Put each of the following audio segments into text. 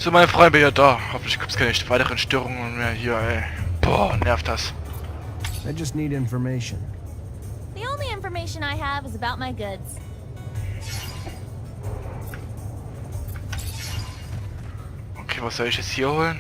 So, meine Freunde, bin ja da. Hoffentlich gibt es keine weiteren Störungen mehr hier, ey. Boah, nervt das. I just need information. The only information I have is about my goods. Okay, was soll ich jetzt hier holen?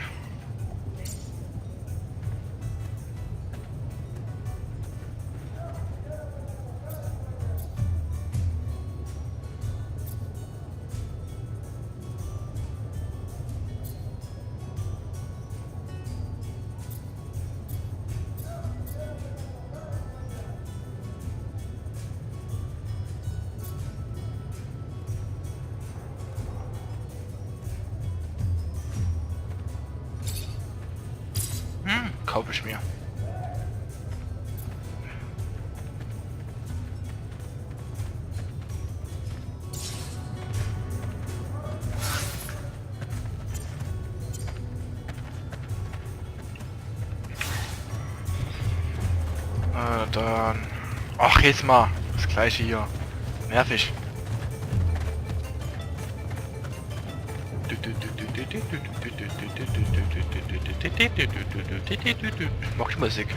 Kaufe ich mir. Dann... Ach, jetzt mal. Das gleiche hier. Nervig. Mach ich Musik.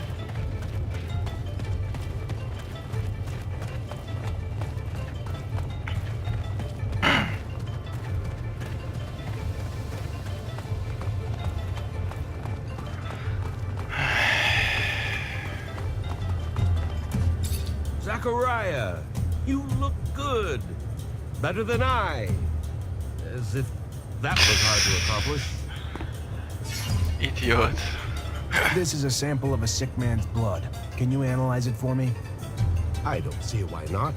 Zachariah, you look good. Better than I. As if that was hard to accomplish. Idiot. This is a sample of a sick man's blood. Can you analyze it for me? I don't see why not.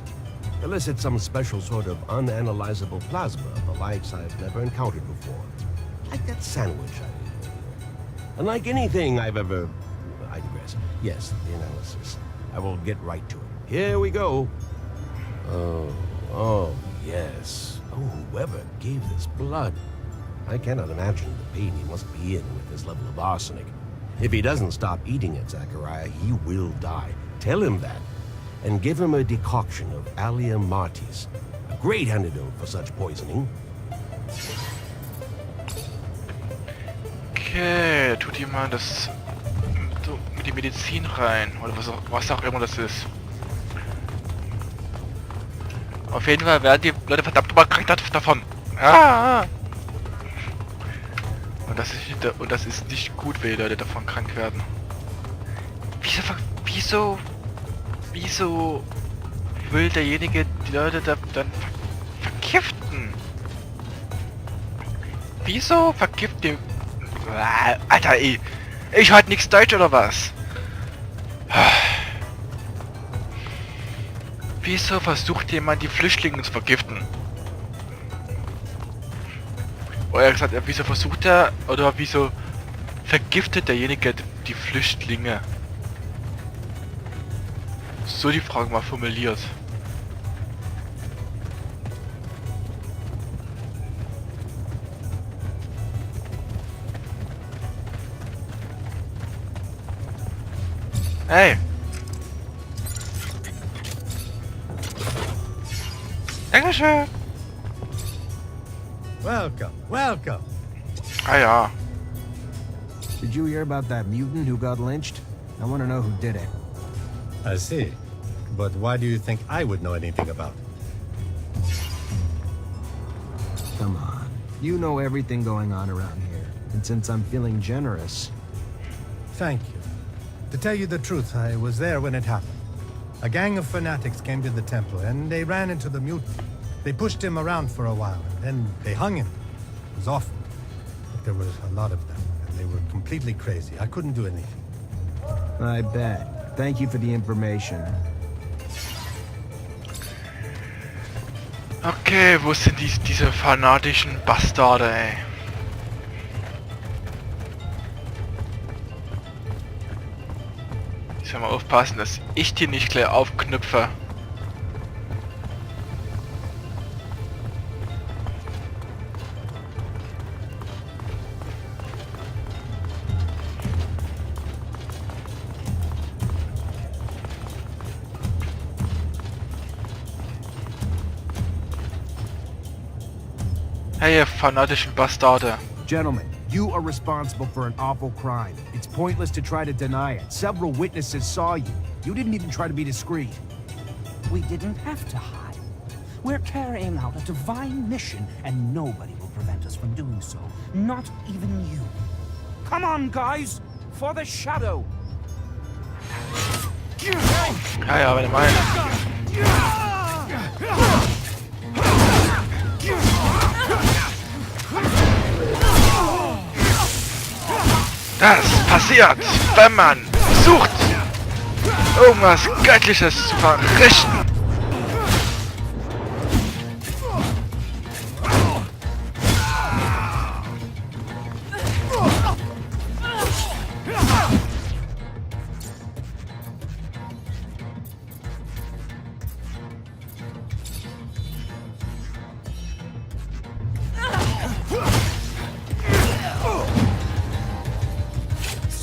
Unless it's some special sort of unanalyzable plasma, the likes I've never encountered before. Like that sandwich I ate. Unlike anything I've ever... I digress. Yes, the analysis. I will get right to it. Here we go. Oh, yes. Oh, whoever gave this blood. I cannot imagine the pain he must be in with this level of arsenic. If he doesn't stop eating it, Zachariah, he will die. Tell him that. And give him a decoction of Allium Martis. A great antidote for such poisoning. Okay, tut jemand das so mit die Medizin rein oder was auch immer das ist. Auf jeden Fall werden die Leute verdammt nochmal krank davon. Ah! Und das ist nicht gut, wenn die Leute davon krank werden. Wieso will derjenige die Leute dann vergiften? Wieso vergift die... Alter, ey. Ich halt nichts Deutsch oder was? Wieso versucht jemand die Flüchtlinge zu vergiften? Oder er gesagt, wieso versucht er oder wieso vergiftet derjenige die Flüchtlinge? So die Frage mal formuliert. Hey! Dankeschön! Welcome, welcome. Ah ja. Did you hear about that mutant who got lynched? I want to know who did it. I see. But why do you think I would know anything about it? Come on. You know everything going on around here. And since I'm feeling generous... Thank you. To tell you the truth, I was there when it happened. A gang of fanatics came to the temple, and they ran into the mutant. They pushed him around for a while, and then they hung him. It was awful. But there was a lot of them, and they were completely crazy. I couldn't do anything. I bet. Thank you for the information. Okay, wo sind diese fanatischen Bastarde, ey? Ich soll mal aufpassen, dass ich die nicht gleich aufknüpfe. Hey, ihr fanatischen Bastarde. Gentlemen, you are responsible for an awful crime. It's pointless to try to deny it. Several witnesses saw you. You didn't even try to be discreet. We didn't have to hide. We're carrying out a divine mission, and nobody will prevent us from doing so. Not even you. Come on, guys! For the shadow! Ja, ja, wenn du meinst. Das passiert, wenn man versucht, irgendwas Göttliches zu verrichten.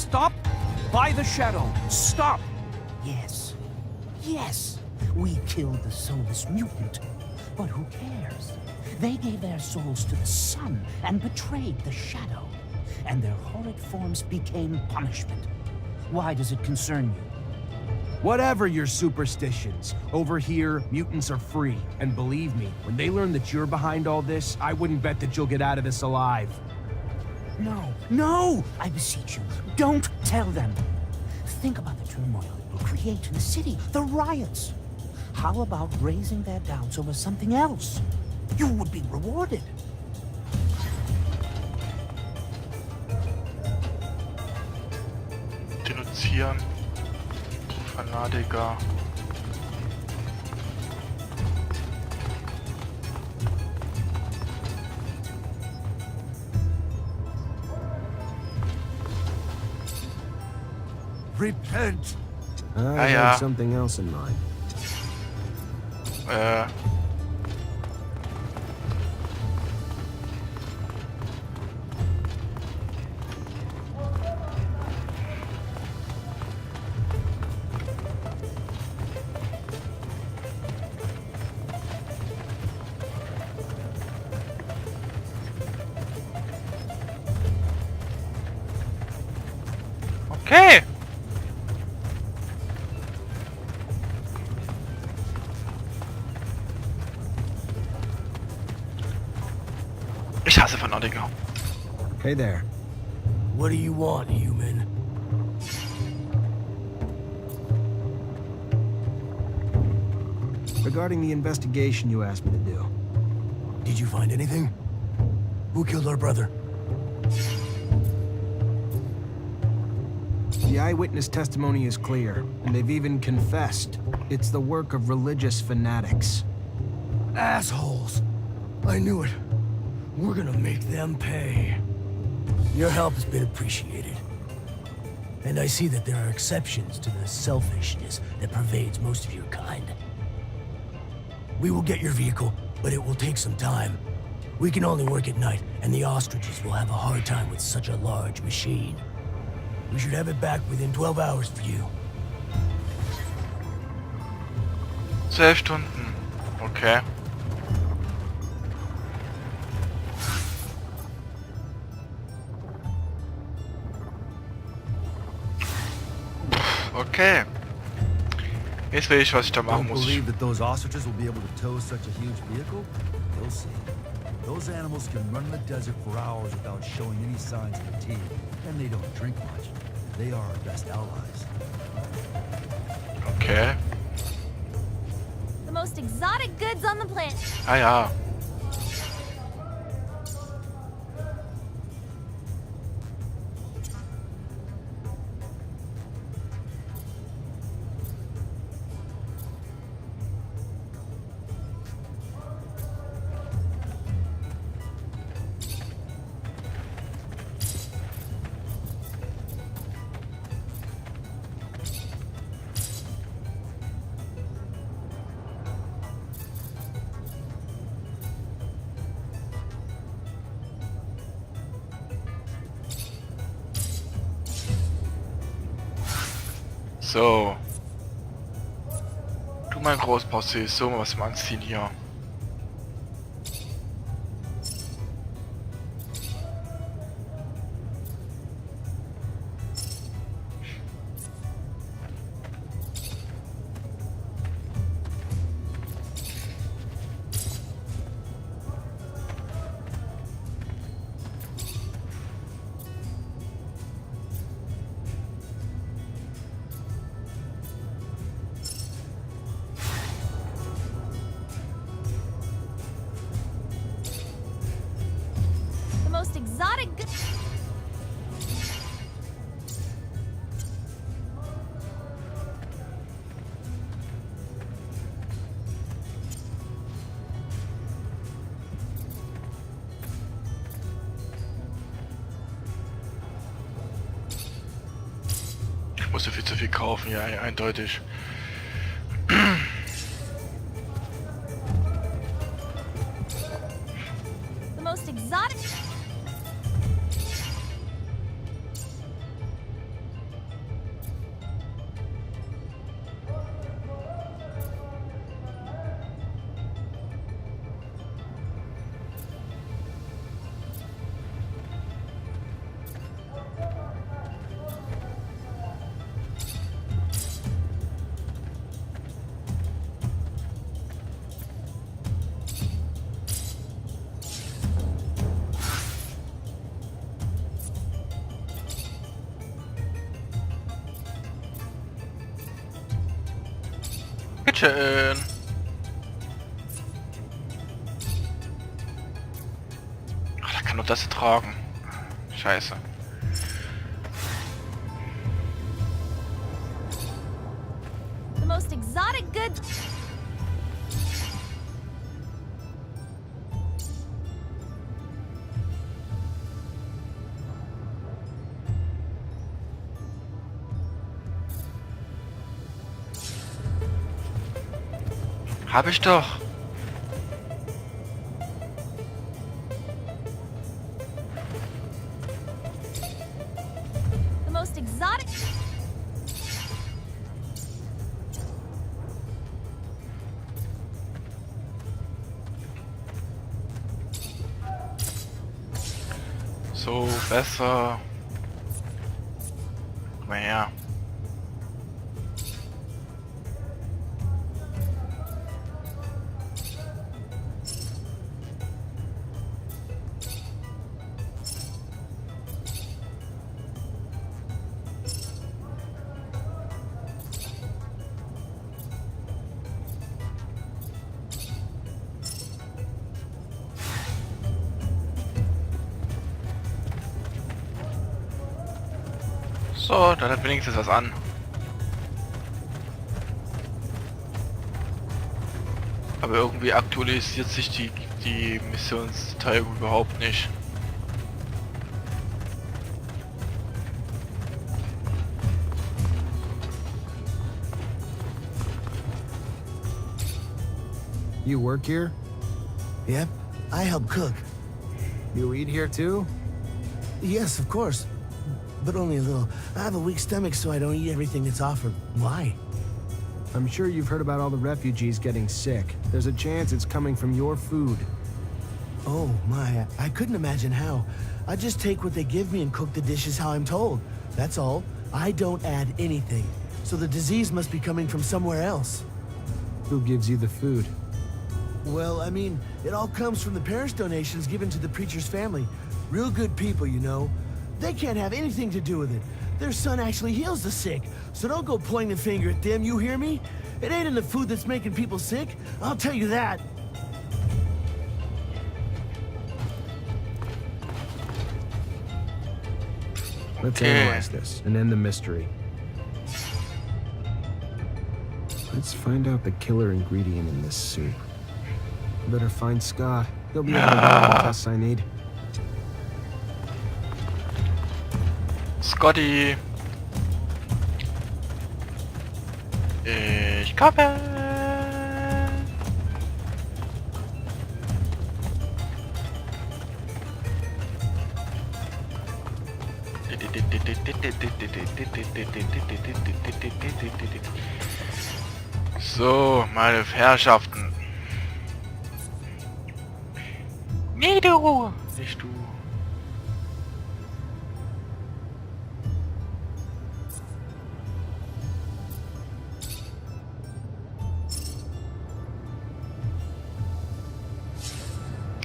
Stop! By the shadow! Stop! Yes. Yes! We killed the soulless mutant. But who cares? They gave their souls to the sun and betrayed the shadow. And their horrid forms became punishment. Why does it concern you? Whatever your superstitions, over here, mutants are free. And believe me, when they learn that you're behind all this, I wouldn't bet that you'll get out of this alive. No, no! I beseech you, don't tell them. Think about the turmoil it will create in the city, the riots. How about raising their doubts over something else? You would be rewarded. Denunzieren. Fanatiker. Repent! I ja. had something else in mind. Okay. Ich hasse Fanatiker. Hey there. What do you want, human? Regarding the investigation you asked me to do. Did you find anything? Who killed our brother? The eyewitness testimony is clear, and they've even confessed. It's the work of religious fanatics. Assholes! I knew it. We're gonna make them pay. Your help has been appreciated. And I see that there are exceptions to the selfishness that pervades most of your kind. We will get your vehicle, but it will take some time. We can only work at night, and the ostriches will have a hard time with such a large machine. We should have it back within 12 hours for you. 12 Stunden. Okay. Okay. Jetzt weiß ich, was ich da machen Don't muss. believe that those ostriches will be able to tow such a huge vehicle? We'll see. Those animals can run in the desert for hours without showing any signs of fatigue, and they don't drink much. They are our best allies. Okay. The most exotic goods on the planet. Ah ja. So. Du mein Großboss, so mal was zum Anziehen hier. exotic good. Ich muss so viel zu viel kaufen, ja, eindeutig. The most exotic. Bitteschön. Ach, da kann nur das tragen. Scheiße. The most exotic good. Hab ich doch. The most exotic. So, besser. Komm mal her. So, dann hat wenigstens was an. Aber irgendwie aktualisiert sich die Missionsteilung überhaupt nicht. You work here? Yep, I help cook. You eat here too? Yes, of course. But only a little. I have a weak stomach, so I don't eat everything that's offered. Why? I'm sure you've heard about all the refugees getting sick. There's a chance it's coming from your food. Oh, my. I couldn't imagine how. I just take what they give me and cook the dishes how I'm told. That's all. I don't add anything. So the disease must be coming from somewhere else. Who gives you the food? Well, I mean, it all comes from the parish donations given to the preacher's family. Real good people, you know. They can't have anything to do with it. Their son actually heals the sick. So don't go pointing the finger at them, you hear me? It ain't in the food that's making people sick. I'll tell you that. Let's Okay. analyze this and end the mystery. Let's find out the killer ingredient in this soup. Better find Scott. He'll be able to run the tests I need. Scotty. Ich komme. So, meine Herrschaften. Nee, du. Nicht du.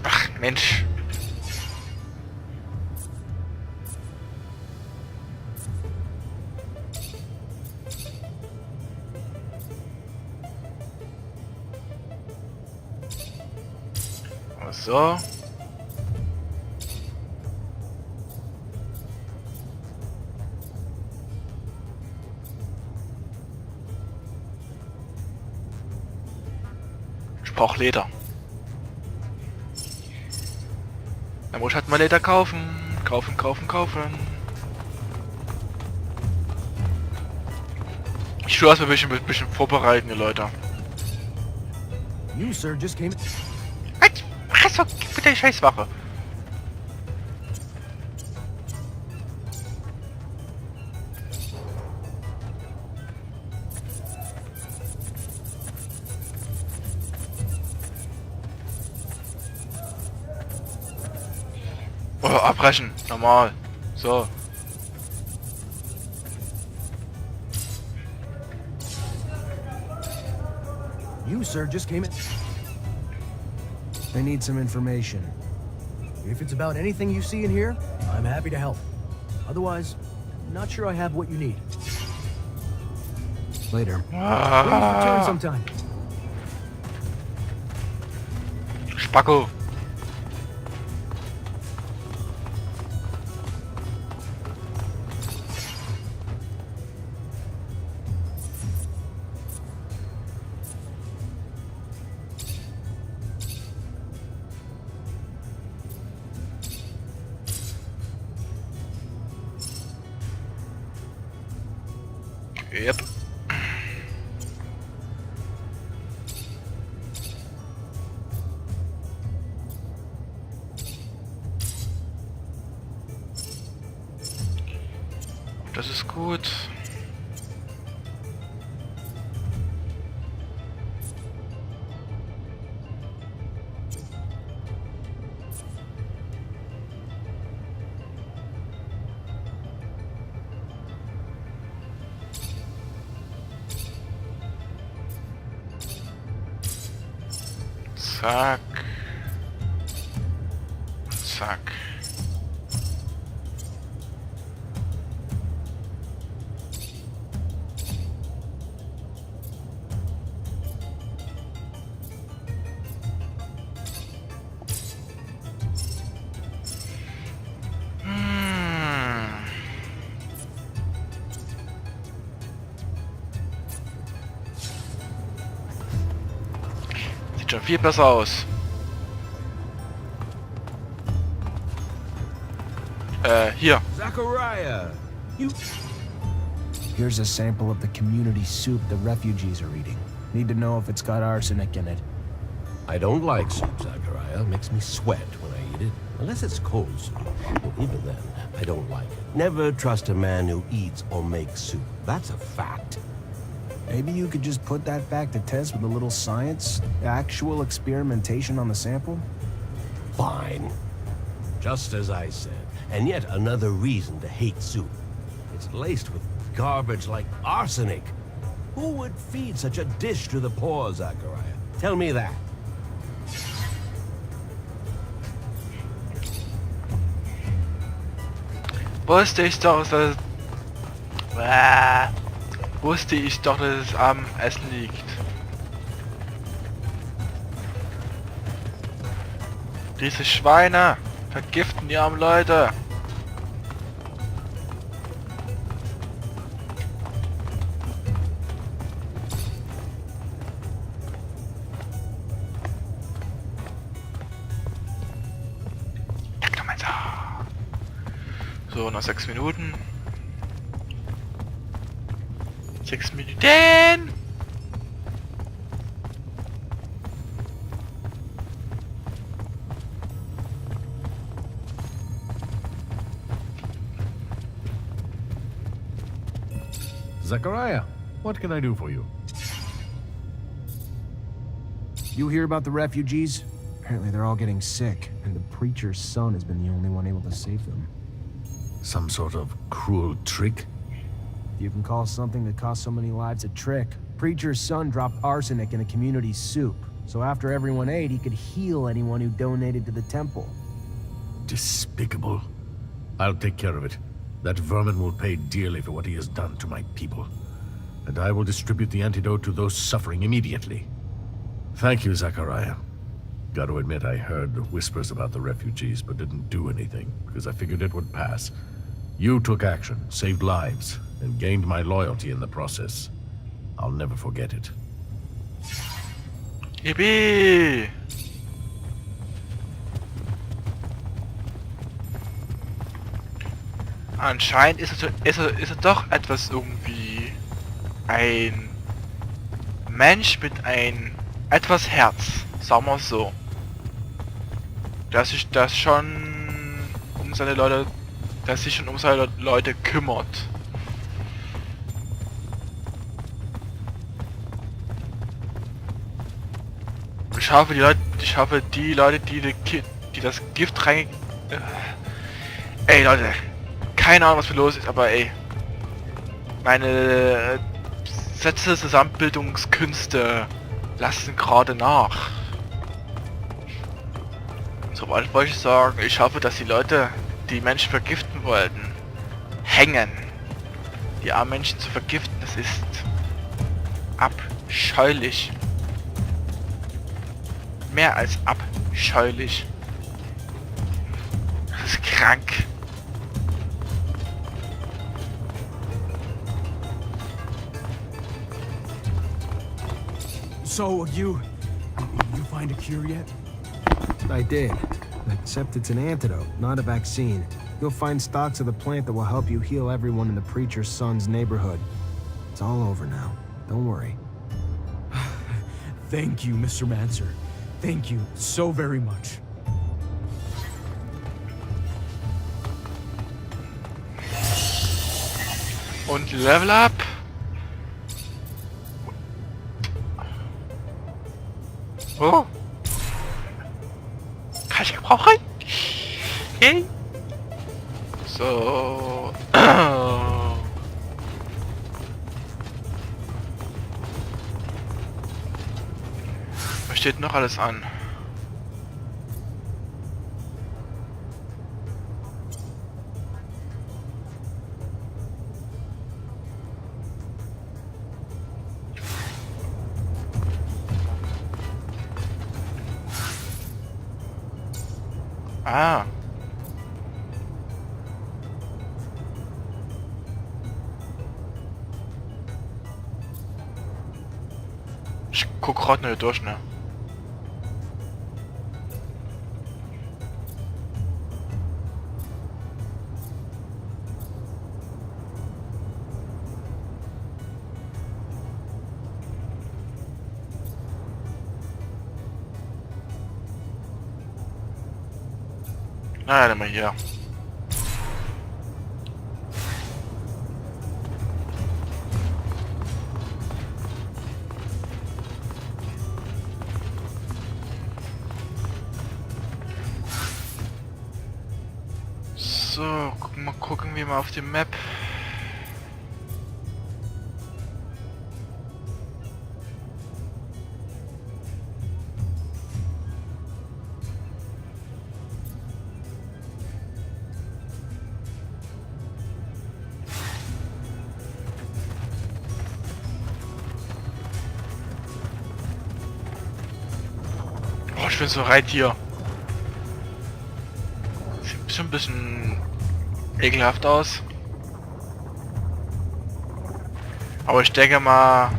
Ach, Mensch. So. Ich brauche Leder. Dann muss ich halt mal Leder kaufen. Kaufen. Ich will erstmal ein bisschen vorbereiten, ihr Leute. You, sir, just came... Fress doch mit der Scheißwache. Oh, abbrechen. Normal. So. You, sir, just came in... They need some information. If it's about anything you see in here, I'm happy to help. Otherwise, not sure I have what you need. Later. Please return sometime. Spacko. Yep. Das ist gut. Zack. Zack. Sieht schon viel besser aus. Hier. Zachariah! Here's a sample of the community soup the refugees are eating. Need to know if it's got arsenic in it. I don't like soup, Zachariah. It makes me sweat when I eat it. Unless it's cold soup. But even then, I don't like it. Never trust a man who eats or makes soup. That's a fact. Maybe you could just put that back to test with a little science? Actual experimentation on the sample? Fine. Just as I said. And yet another reason to hate soup. It's laced with garbage like arsenic. Who would feed such a dish to the poor, Zachariah? Tell me that. Wusste ich doch, dass es am Essen liegt. Diese Schweine vergiften die armen Leute. Technomancer. So, noch 6 Minuten. 6 Minuten! Zachariah, what can I do for you? You hear about the refugees? Apparently they're all getting sick, and the preacher's son has been the only one able to save them. Some sort of cruel trick? You can call something that cost so many lives a trick. Preacher's son dropped arsenic in the community soup, so after everyone ate, he could heal anyone who donated to the temple. Despicable. I'll take care of it. That vermin will pay dearly for what he has done to my people. And I will distribute the antidote to those suffering immediately. Thank you, Zachariah. Got to admit, I heard the whispers about the refugees, but didn't do anything, because I figured it would pass. You took action, saved lives, and gained my loyalty in the process. I'll never forget it. Yippie! Anscheinend ist er doch etwas irgendwie ein Mensch mit ein etwas Herz, sagen wir so. Der sich das schon um seine Leute, der sich schon um seine Leute kümmert. Ich hoffe die Leute, die das Gift rein... Ey Leute, keine Ahnung was für los ist, aber ey. Meine Sätze Zusammenbildungskünste lassen gerade nach. Sobald wollte ich sagen, ich hoffe, dass die Leute, die Menschen vergiften wollten, hängen. Die armen Menschen zu vergiften, das ist abscheulich. Mehr als abscheulich. Das ist krank. So, you find a cure yet? I did, except it's an antidote, not a vaccine. You'll find stocks of the plant that will help you heal everyone in the preacher's son's neighborhood. It's all over now. Don't worry. Thank you, Mr. Mancer. Thank you so very much. Und Level Up. Oh. Kann ich gebrauchen? Yay. So. Was steht noch alles an? Ah. Ich guck gerade nur durch, ne? Na, dann mal hier. So, gucken wir mal auf die Map. Oh, ich bin so reit hier. Sieht schon ein bisschen ekelhaft aus. Aber ich denke mal,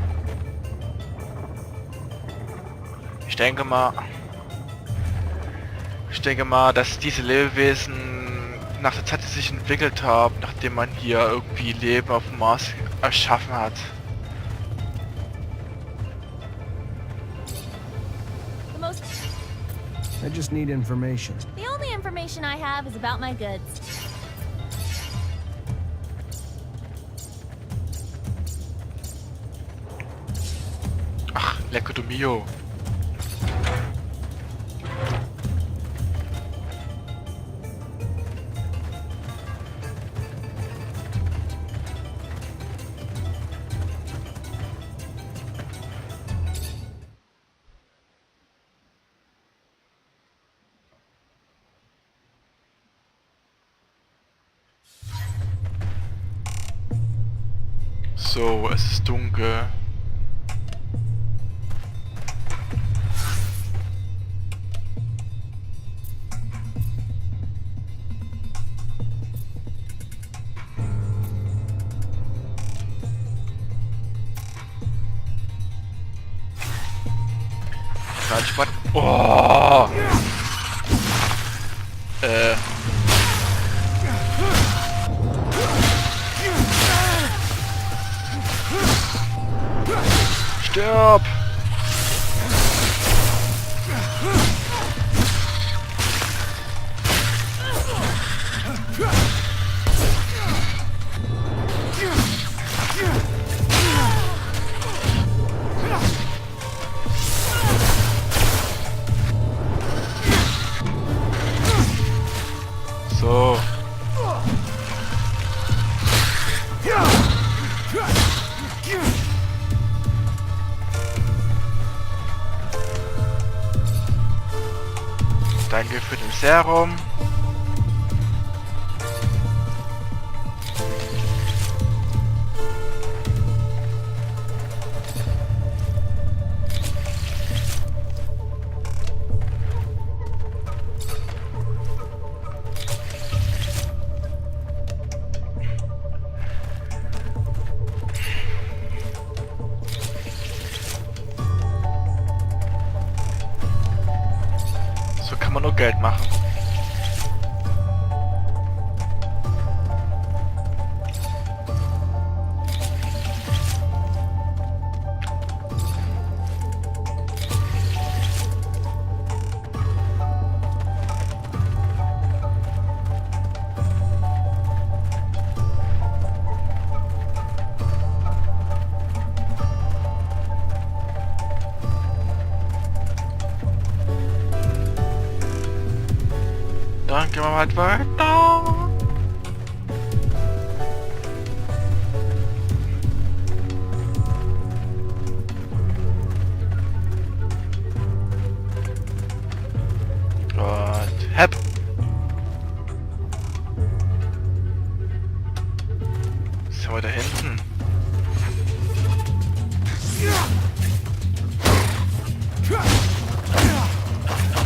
dass diese Lebewesen nach der Zeit, die sich entwickelt haben, nachdem man hier irgendwie Leben auf dem Mars erschaffen hat. I just need information. The only information I have is about my goods. Ach, lecco du mio. So, es ist dunkel. gerade spannend. Oh! Stirb! So. Danke für den Serum. So kann man nur Geld machen. Dann gehen wir halt weiter. Und hepp.